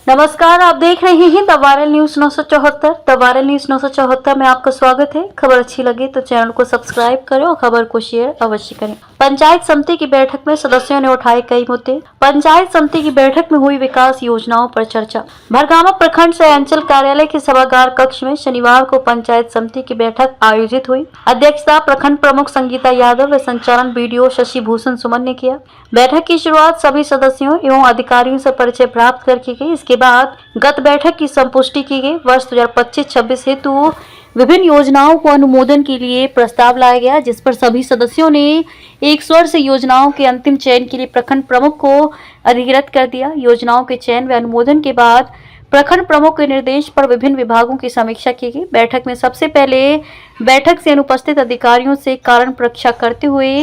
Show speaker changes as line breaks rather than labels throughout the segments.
नमस्कार, आप देख रहे हैं the viral news 974। The viral news 974 में आपका स्वागत है। खबर अच्छी लगे तो चैनल को सब्सक्राइब करें और खबर को शेयर अवश्य करें। पंचायत समिति की बैठक में सदस्यों ने उठाए कई मुद्दे। पंचायत समिति की बैठक में हुई विकास योजनाओं पर चर्चा। भरगामा प्रखंड से अंचल कार्यालय के सभागार कक्ष में शनिवार को पंचायत समिति की बैठक आयोजित हुई। अध्यक्षता प्रखंड प्रमुख संगीता यादव व संचालन बीडीओ शशि भूषण सुमन ने किया। बैठक की शुरुआत सभी सदस्यों एवं अधिकारियों से परिचय प्राप्त कर की गई। इसके बाद गत बैठक की संपुष्टि की गई। वर्ष 2025-26 हेतु विभिन्न योजनाओं को अनुमोदन के लिए प्रस्ताव लाया गया, जिस पर सभी सदस्यों ने एक स्वर से योजनाओं के अंतिम चयन के लिए प्रखंड प्रमुख को अधिकृत कर दिया। योजनाओं के चयन व अनुमोदन के बाद प्रखंड प्रमुख के निर्देश पर विभिन्न विभागों की समीक्षा की गई। बैठक में सबसे पहले बैठक से अनुपस्थित अधिकारियों से कारण परीक्षा करते हुए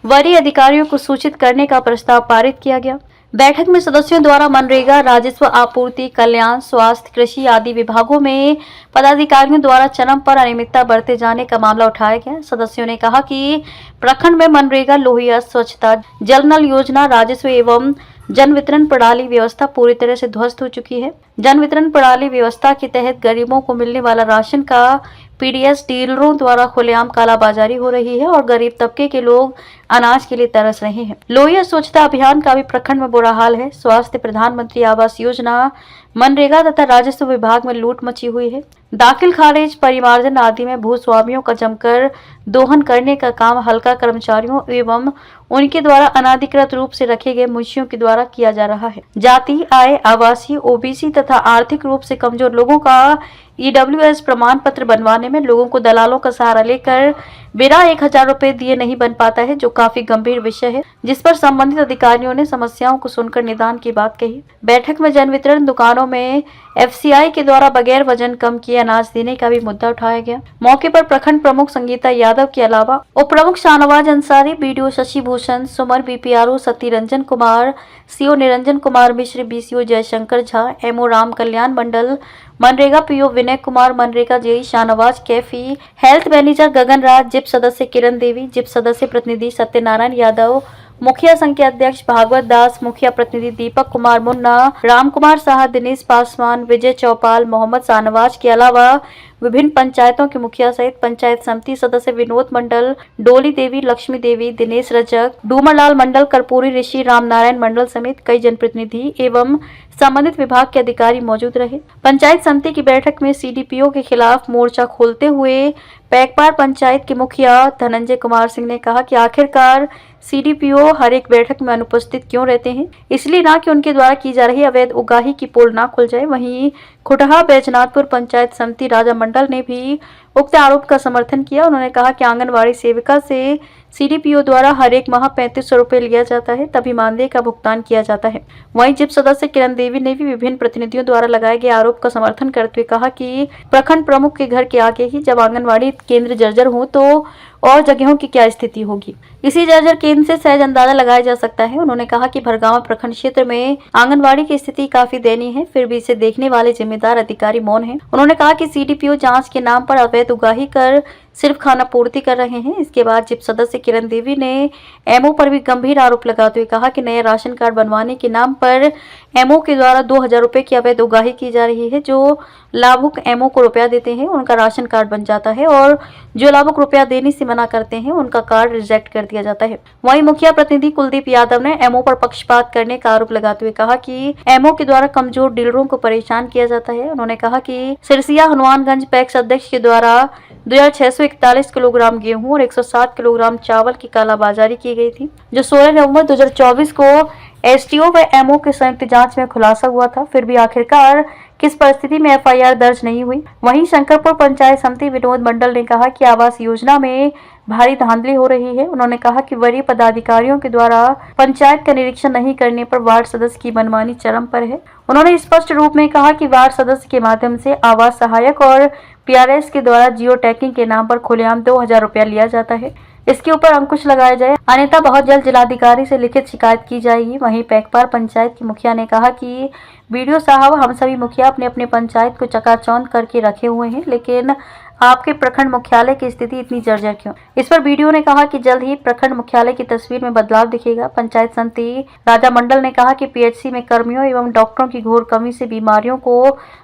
वरीय अधिकारियों को सूचित करने का प्रस्ताव पारित किया गया। बैठक में सदस्यों द्वारा मनरेगा, राजस्व आपूर्ति, कल्याण, स्वास्थ्य, कृषि आदि विभागों में पदाधिकारियों द्वारा चरम पर अनियमितता बरते जाने का मामला उठाया गया। सदस्यों ने कहा कि प्रखंड में मनरेगा, लोहिया, स्वच्छता, जल नल योजना, राजस्व एवं जन वितरण प्रणाली व्यवस्था पूरी तरह से ध्वस्त हो चुकी है। जन वितरण प्रणाली व्यवस्था के तहत गरीबों को मिलने वाला राशन का पीडीएस डीलरों द्वारा खुलेआम कालाबाजारी हो रही है और गरीब तबके के लोग अनाज के लिए तरस रहे हैं। लोहिया स्वच्छता अभियान का भी प्रखंड में बुरा हाल है। स्वास्थ्य, प्रधानमंत्री आवास योजना, मनरेगा तथा राजस्व विभाग में लूट मची हुई है। दाखिल खारिज, परिमार्जन आदि में भूस्वामियों का जमकर दोहन करने का काम हल्का कर्मचारियों एवं उनके द्वारा अनाधिकृत रूप से रखे गए मुंशियों के द्वारा किया जा रहा है। जाति, आय, आवासीय, ओबीसी तथा आर्थिक रूप से कमजोर लोगों का ईडब्ल्यूएस प्रमाण पत्र बनवाने में लोगों को दलालों का सहारा लेकर बिना 1000 रुपए दिए नहीं बन पाता है, जो काफी गंभीर विषय है, जिस पर संबंधित अधिकारियों ने समस्याओं को सुनकर निदान की बात कही। बैठक में जन वितरण दुकानों में एफसीआई के द्वारा बगैर वजन कम किए अनाज देने का भी मुद्दा उठाया गया। मौके पर प्रखंड प्रमुख संगीता यादव के अलावा उप प्रमुख Shahnawaz Ansari, BDO Shashi Bhushan, Sumar, BPRO Satiranjan Kumar, CO Niranjan Kumar Mishra, BCO Jayshankar Jha, MO Ram Kalyan Mandal, MNREGA PO Vinay Kumar, MNREGA JE Shahnawaz Kaifi, health manager Gagan Raj, जिप सदस्य किरण देवी, जिप सदस्य प्रतिनिधि सत्यनारायण यादव, मुखिया संघ के अध्यक्ष भागवत दास, मुखिया प्रतिनिधि दीपक कुमार मुन्ना, राम कुमार साहा, दिनेश पासवान, विजय चौपाल, मोहम्मद शाहनवाज के अलावा विभिन्न पंचायतों के मुखिया सहित पंचायत समिति सदस्य विनोद मंडल, डोली देवी, लक्ष्मी देवी, दिनेश रजक, डूमरलाल मंडल, कर्पूरी ऋषि, रामनारायण मंडल समेत कई जनप्रतिनिधि एवं संबंधित विभाग के अधिकारी मौजूद रहे। पंचायत समिति की बैठक में सीडीपीओ के खिलाफ मोर्चा खोलते हुए पैकपार पंचायत के मुखिया धनंजय कुमार सिंह ने कहा कि आखिरकार सीडीपीओ हर एक बैठक में अनुपस्थित क्यों रहते हैं, इसलिए ना कि उनके द्वारा की जा रही अवैध उगाही की पोल ना खुल जाए। वहीं खुटहा बैजनाथपुर पंचायत समिति राजा मंडल ने भी उक्त आरोप का समर्थन किया। उन्होंने कहा कि आंगनबाड़ी सेविका से सीडीपीओ द्वारा हर एक माह 3500 रुपए लिया जाता है, तभी मानदेय का भुगतान किया जाता है। वहीं जिप सदस्य किरण देवी ने भी विभिन्न प्रतिनिधियों द्वारा लगाए गए आरोप का समर्थन करते हुए कहा कि प्रखंड प्रमुख के घर के आगे ही जब आंगनबाड़ी केंद्र जर्जर हो तो और जगहों की क्या स्थिति होगी, इसी जर्जर केंद्र से सहज अंदाजा लगाया जा सकता है। उन्होंने कहा कि भरगामा प्रखंड क्षेत्र में आंगनबाड़ी की स्थिति काफी दयनीय है, फिर भी इसे देखने वाले जिम्मेदार अधिकारी मौन हैं। उन्होंने कहा कि सीडीपीओ जांच के नाम पर अवैध उगाही कर सिर्फ खाना पूर्ति कर रहे हैं। इसके बाद जिप सदस्य किरण देवी ने एमओ पर भी गंभीर आरोप लगाते हुए कहा कि नए राशन कार्ड बनवाने के नाम पर एमओ के द्वारा 2000 रुपए की अवैध उगाही की जा रही है। जो लाभुक एमओ को रुपया देते हैं उनका राशन कार्ड बन जाता है और जो लाभुक रुपया देने से मना करते हैं उनका कार्ड रिजेक्ट कर दिया जाता है। वहीं मुखिया प्रतिनिधि कुलदीप यादव ने एमओ पर पक्षपात करने का आरोप लगाते हुए कहा कि एमओ के द्वारा कमजोर डीलरों को परेशान किया जाता है। उन्होंने कहा कि सिरसिया हनुमानगंज पैक्स अध्यक्ष के द्वारा 2641 किलोग्राम गेहूं और 107 किलोग्राम चावल की कालाबाजारी की गई थी, जो 16 नवंबर 2024 को एसटीओ व एमओ के संयुक्त जांच में खुलासा हुआ था। फिर भी आखिरकार किस परिस्थिति में एफआईआर दर्ज नहीं हुई। वहीं शंकरपुर पंचायत समिति विनोद मंडल ने कहा कि आवास योजना में भारी धांधली हो रही है। उन्होंने कहा कि वरीय पदाधिकारियों के द्वारा पंचायत का निरीक्षण नहीं करने पर वार्ड सदस्य की मनमानी चरम पर है। उन्होंने स्पष्ट रूप में कहा कि वार्ड सदस्य के माध्यम से आवास सहायक और पीआरएस के द्वारा जियो टैगिंग के नाम पर खुलेआम 2000 रुपया लिया जाता है। इसके ऊपर अंकुश लगाया जाए, अन्यथा बहुत जल्द जिलाधिकारी से लिखित शिकायत की जाएगी। वहीं पैकपार पंचायत की मुखिया ने कहा कि बीडीओ साहब, हम सभी मुखिया अपने अपने पंचायत को चकाचौंध करके रखे हुए हैं, लेकिन आपके प्रखंड मुख्यालय की स्थिति इतनी जर्जर क्यों? इस पर वीडियो ने कहा कि जल्द ही प्रखंड मुख्यालय की तस्वीर में बदलाव दिखेगा। पंचायत समिति राजा मंडल ने कहा कि पीएचसी में कर्मियों एवं डॉक्टरों की घोर कमी से बीमारियों को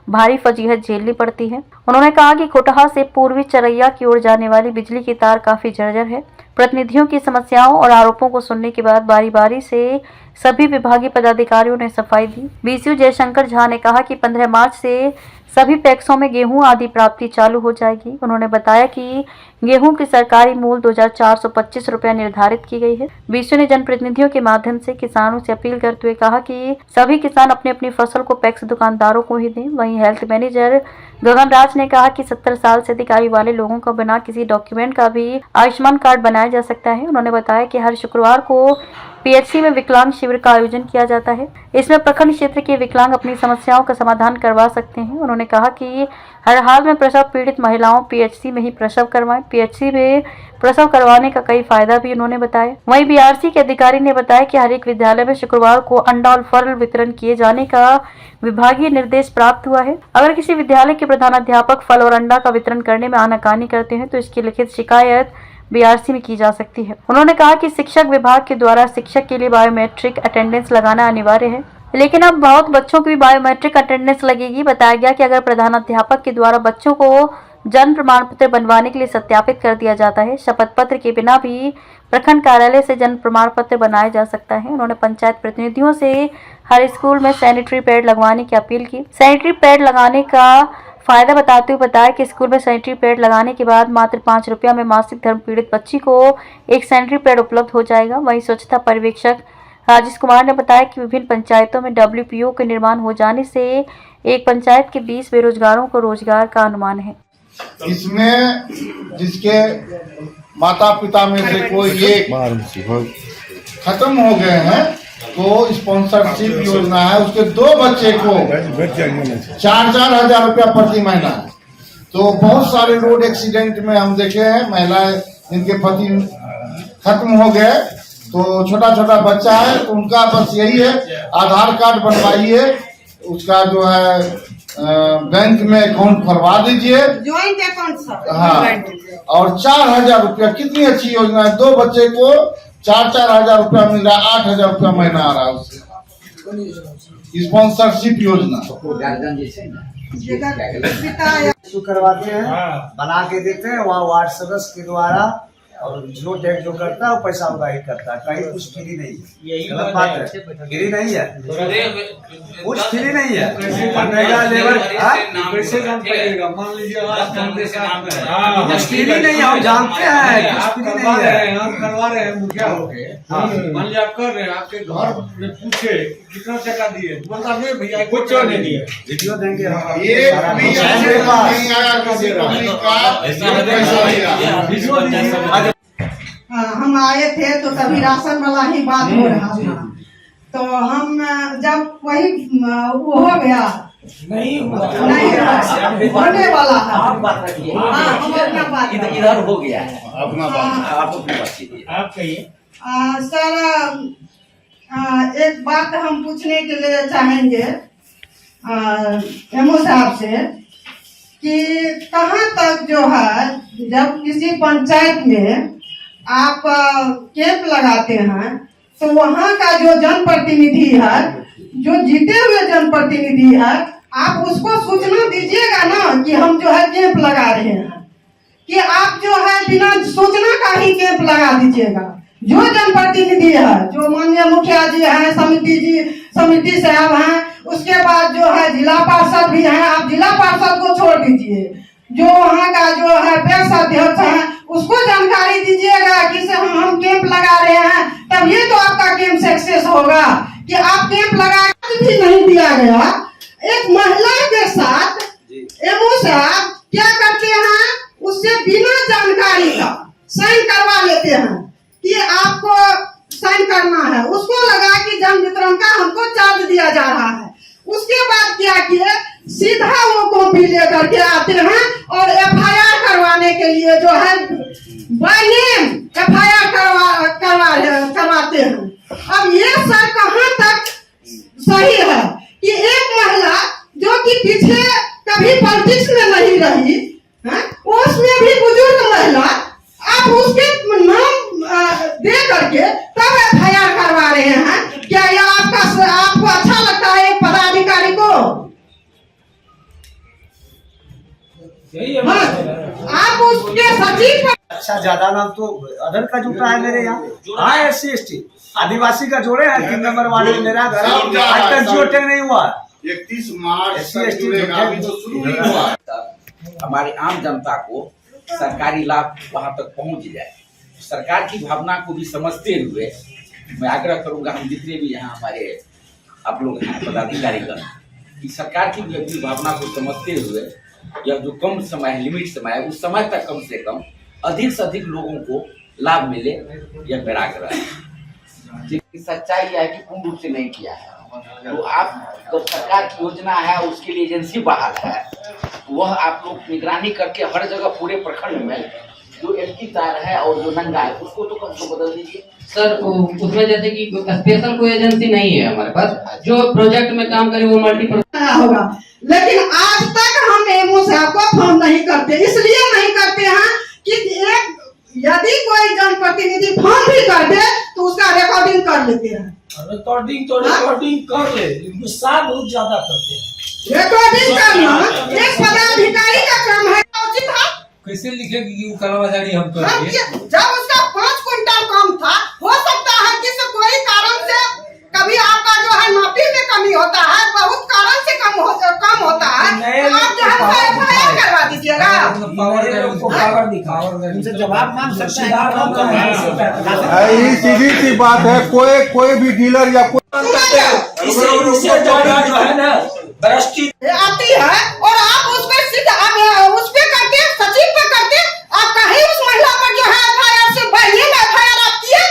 भारी फजीहत झेलनी पड़ती है। उन्होंने कहा कि खोटहा से पूर्वी चरैया की ओर जाने वाली बिजली की तार काफी जर्जर है। प्रतिनिधियों की समस्याओं और आरोपों को सुनने के बाद बारी बारी से सभी विभागीय पदाधिकारियों ने सफाई दी। बीसीओ जयशंकर झा ने कहा कि 15 मार्च से सभी पैक्सों में गेहूं आदि प्राप्ति चालू हो जाएगी। उन्होंने बताया कि गेहूं की सरकारी मूल्य 2425 रुपया निर्धारित की गई है। बीसीओ ने जनप्रतिनिधियों के माध्यम से किसानों से अपील करते हुए कहा कि सभी किसान अपनी अपनी फसल को पैक्स दुकानदारों को ही दें। वहीं हेल्थ मैनेजर गगनराज ने कहा कि 70 साल से अधिक आयु वाले लोगों को बिना किसी डॉक्यूमेंट का भी आयुष्मान कार्ड बनाया जा सकता है। उन्होंने बताया कि हर शुक्रवार को पीएचसी में विकलांग शिविर का आयोजन किया जाता है। इसमें प्रखंड क्षेत्र के विकलांग अपनी समस्याओं का समाधान करवा सकते हैं। उन्होंने कहा कि हर हाल में प्रसव पीड़ित महिलाओं पीएचसी में ही प्रसव करवाएं। पीएचसी में प्रसव करवाने का कई फायदा भी उन्होंने बताया। वहीं बीआरसी के अधिकारी ने बताया कि हर एक विद्यालय में शुक्रवार को अंडा और फल वितरण किए जाने का विभागीय निर्देश प्राप्त हुआ है। अगर किसी विद्यालय के प्रधानाध्यापक फल और अंडा का वितरण करने में आनाकानी करते हैं तो इसकी लिखित शिकायत बीआरसी में की जा सकती है। उन्होंने कहा कि शिक्षक विभाग के द्वारा शिक्षक के लिए बायोमेट्रिक अटेंडेंस लगाना अनिवार्य है, लेकिन अब बहुत बच्चों की भी बायोमेट्रिक अटेंडेंस लगेगी। बताया गया कि अगर प्रधानाध्यापक के द्वारा बच्चों को जन्म प्रमाण पत्र बनवाने के लिए सत्यापित कर दिया जाता है, शपथ पत्र के बिना भी प्रखंड कार्यालय से जन्म प्रमाण पत्र बनाया जा सकता है। उन्होंने पंचायत प्रतिनिधियों से हर स्कूल में सैनिटरी पैड लगवाने की अपील की। सैनिटरी पैड लगाने का फायदा बताते हुए बताया कि स्कूल में सैनिटरी पैड लगाने के बाद मात्र 5 रुपया में मासिक धर्म पीड़ित बच्ची को एक सैनिटरी पैड उपलब्ध हो जाएगा। वहीं स्वच्छता पर्यवेक्षक राजेश कुमार ने बताया कि विभिन्न पंचायतों में WPO के निर्माण हो जाने से एक पंचायत के 20 बेरोजगारों को रोजगार का अनुमान है।
इसमें जिसके माता पिता में से कोई एक खत्म हो गए हैं तो स्पॉन्सरशिप योजना है, उसके 2 बच्चे को 4-4 हजार रुपया प्रति महीना। तो बहुत सारे रोड एक्सीडेंट में हम देखे हैं महिलाएं जिनके पति खत्म हो गए, तो छोटा छोटा बच्चा है तो उनका बस यही है आधार कार्ड बनवाइए, उसका जो है बैंक में अकाउंट खोलवा दीजिए,
ज्वाइंट अकाउंट।
हाँ, और 4,000 रुपया कितनी अच्छी योजना है। 2 बच्चे को 4-4 हजार रुपया मिल रहा है, 8 हजार रुपया महीना आ रहा है उससे। स्पॉन्सरशिप योजना
करवाते हैं, बना के देते हैं, वहाँ वार्ड सदस्य के द्वारा, और जो टैक्स जो करता है वो पैसा उगा ही करता है। कहीं कुछ फ्री नहीं है, गलत बात है, फ्री नहीं है, कुछ फ्री नहीं है। मनरेगा लेबर कैसे काम करेगा, मान लीजिए कुछ फ्री नहीं है, हम जानते हैं कुछ फ्री नहीं है,
हम करवा रहे हैं मुखिया होके। मान लीजिए आप कर रहे हैं, आपके घर में पूछे कितना टका दिए, बता दे भैया कुछ नहीं दिए,
वीडियो देंगे
हम आए थे तो तभी राशन वाला ही बात हो रहा था, तो हम जब वही वो हो गया नहीं होने वाला है। हम अपना बात
इधर हो गया है,
अपना बात
आप अपनी बात कीजिए।
आप कहिए
सर, एक बात हम पूछने के लिए चाहेंगे एमओ साहब से कि कहाँ तक जो है जब किसी पंचायत में आप कैंप लगाते हैं तो वहाँ का जो जनप्रतिनिधि है, जो जीते हुए जनप्रतिनिधि है, आप उसको सूचना दीजिएगा ना कि हम जो है कैंप लगा रहे हैं, कि आप जो है बिना सूचना का ही कैंप लगा दीजिएगा। जो जनप्रतिनिधि है, जो माननीय मुखिया जी हैं, समिति साहब हैं, उसके बाद जो है जिला पार्षद भी हैं, आप जिला पार्षद को छोड़ दीजिए, जो वहाँ का जो है पैक्स अध्यक्ष है उसको जानकारी दीजिएगा कि हम कैंप लगा रहे हैं, तब ये तो आपका कैंप सक्सेस होगा। कि आप कैंप लगा भी नहीं दिया गया, एक महिला के साथ एमओ साहब क्या करते हैं, उससे बिना जानकारी का साइन करवा लेते हैं कि आपको साइन करना है, उसको लगा कि जन वितरण का हमको चार्ज दिया जा रहा है। उसके बाद क्या किए, सीधा वो कॉपी लेकर के आते हैं और एफआईआर करवाने के लिए जो है बाय नेम एफआईआर करवाते हैं। अब ये सर कहाँ तक सही है कि एक महिला जो कि पीछे कभी पॉलिटिक्स में नहीं रही है, वो उसके सचिव पर
अच्छा ज्यादा नाम तो अदर का जुटा है मेरे यहाँ। हाँ SC/ST आदिवासी का जोड़े हैं 3 नंबर वाले में मेरा घर है, आज तक जियो टैग नहीं हुआ।
31 मार्च तक
SC/ST
जुड़ेगा, अभी तो शुरू ही हुआ।
हमारी आम जनता को सरकारी लाभ वहां तक पहुंच जाए, सरकार की भावना को भी समझते हुए मैं आग्रह करूंगा, हम जितने भी यहाँ हमारे आप लोग हैं पदाधिकारीगण, कि सरकार की भी भावना को समझते हुए यह जो कम समय है, लिमिट समय है, उस समय तक कम से कम अधिक से अधिक लोगों को लाभ मिले, यह मेरा आग्रह है। जिसकी सच्चाई है कि पूर्ण रूप से नहीं किया है, तो आप जो सरकार की योजना है उसके लिए एजेंसी बहाल है, वह आप लोग निगरानी करके हर जगह पूरे प्रखंड में जो एम्प्टी तार है और जो नंगा है उसको तो कम से बदल दीजिए।
सर उसमें जैसे कि स्पेशल कोई एजेंसी नहीं है हमारे पास, जो प्रोजेक्ट में काम करे वो मल्टीपल
होगा, लेकिन आज तक हम एमओ साहब को फोन नहीं करते। इसलिए नहीं करते हैं कि एक यदि कोई जनप्रतिनिधि फोन भी कर दे तो उसका रिकॉर्डिंग कर लेते हैं।
रिकॉर्डिंग तो रिकॉर्डिंग कर ले, गुस्सा बहुत ज्यादा करते हैं।
रिकॉर्डिंग करना एक पदाधिकारी का काम है, उचित है।
कैसे लिखेगी कि वो कालाबाजारी हम कर रहे हैं?
जब उसका 5 क्विंटल कम था, हो सकता है कि कोई कारण से कभी आपका जो है मापी में कमी होता है, बहुत कारण से कम होता है, तो आप जो है FIR करवा दीजिएगा।
पावर दिखाओ, उनसे जवाब मांग सकते
यही सीधी सी बात है, कोई भी डीलर या
इससे जो है ना दृष्टि
आती है और आप उस पे सीधा उस पे करते, सचिव पे करते, आप कहीं उस महिला पर जो है FIR से बढ़िए में FIR आप किए,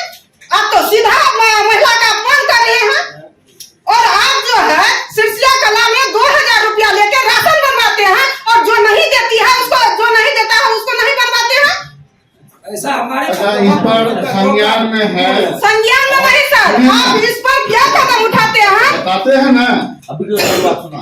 आप तो सीधा महिला का अपमान कर रहे हैं। और आप जो है सिरसिया कला में 2000 रुपया लेके राशन बनवाते हैं और जो नहीं देती है उसको, जो नहीं देता है उसको नहीं बनवाते हैं।
ऐसा हमारे
इस पर संज्ञान में है,
संज्ञान में नहीं सर, आप इस पर क्या कदम उठाते हैं?
बताते हैं ना।
अभी जो बात सुना